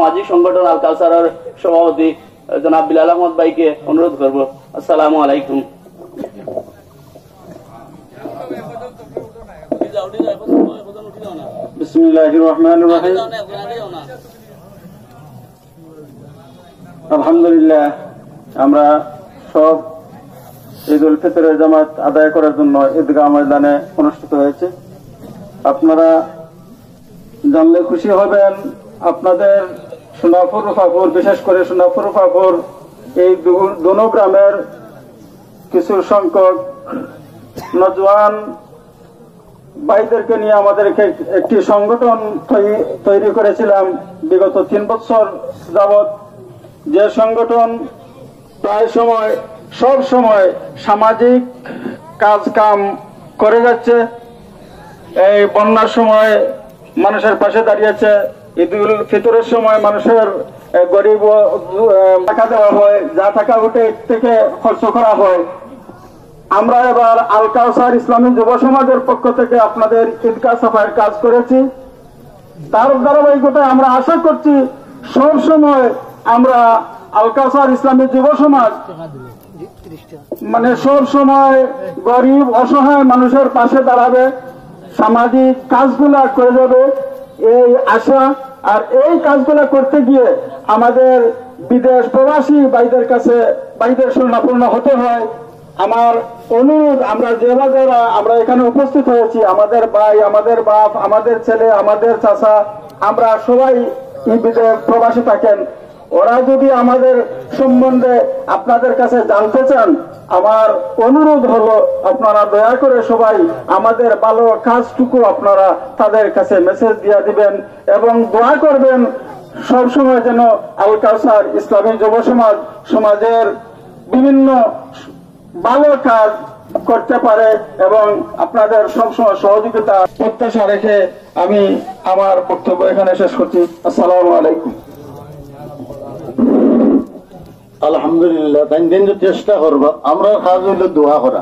সামাজিক সংগঠন আল কাউসারের সভাপতি জনাব বিলাল আহমদ ভাইকে অনুরোধ করব। আসসালামু আলাইকুম। বিসমিল্লাহির রহমানির রহিম। আলহামদুলিল্লাহ, আমরা সব ঈদ উল ফিতরের জামাত আদায় করার জন্য ঈদগাহ ময়দানে অনুষ্ঠিত হয়েছে। আপনারা জানলে খুশি হবেন, আপনাদের সোনাপুর রূপাপুর, বিশেষ করে সোনাপুর রূপাপুর এই দুনো গ্রামের কিছু সংখ্যক নজওয়ান ভাইদেরকে নিয়ে আমাদের একটি সংগঠন তৈরি করেছিলাম বিগত 3 বছর যাবৎ। যে সংগঠন প্রায় সময় সব সময় সামাজিক কাজ কাম করে যাচ্ছে। এই বন্যার সময় মানুষের পাশে দাঁড়িয়েছে, ঈদ উল ফিতরের সময় মানুষের গরিব টাকা দেওয়া হয়, যা টাকা উঠে থেকে খরচ করা হয়। আমরা এবার আল কাউসার ইসলামী যুব সমাজের পক্ষ থেকে আপনাদের ঈদগাহ সাফাইয়ের কাজ করেছি। তার ধারাবাহিকতায় আমরা আশা করছি সব সময় আমরা আল কাউসার ইসলামী যুব সমাজ সব সময় গরিব অসহায় মানুষের পাশে দাঁড়াবে, সামাজিক কাজগুলা করে যাবে এই আশা। আর এই কাজগুলা করতে গিয়ে আমাদের বিদেশ প্রবাসী ভাইদের কাছে ভাইদের শরণাপন্ন হতে হয়। আমার অনুরোধ, আমরা যারা আমরা এখানে উপস্থিত হয়েছি, আমাদের ভাই, আমাদের বাপ, আমাদের ছেলে, আমাদের চাচা, আমরা সবাই বিদেশ প্রবাসী থাকেন। ওরা যদি আমাদের সম্বন্ধে আপনাদের কাছে জানতে চান, আমার অনুরোধ হলো আপনারা দয়া করে সবাই আমাদের ভালো কাজটুকু আপনারা তাদের কাছে মেসেজ দিয়ে দিবেন এবং দোয়া করবেন সবসময় যেন আল কাউসার ইসলামী যুব সমাজের বিভিন্ন ভালো কাজ করতে পারে এবং আপনাদের সবসময় সহযোগিতা প্রত্যাশা রেখে আমি আমার বক্তব্য এখানে শেষ করছি। আসসালামু আলাইকুম। আলহামদুলিল্লাহ, তাই দিন চেষ্টা করবো। আমরা কাজ হইলে দোয়া করা,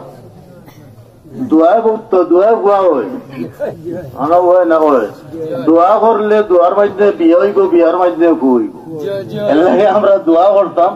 দোয়া করতো, দোয়া গোয়া হয়, আমরা হয় না হয়। দোয়া করলে দোয়ার মাধ্যমে বিয়ে হইব, বিয়ার মাধ্যমে হইব। এর লাগে আমরা দোয়া করতাম।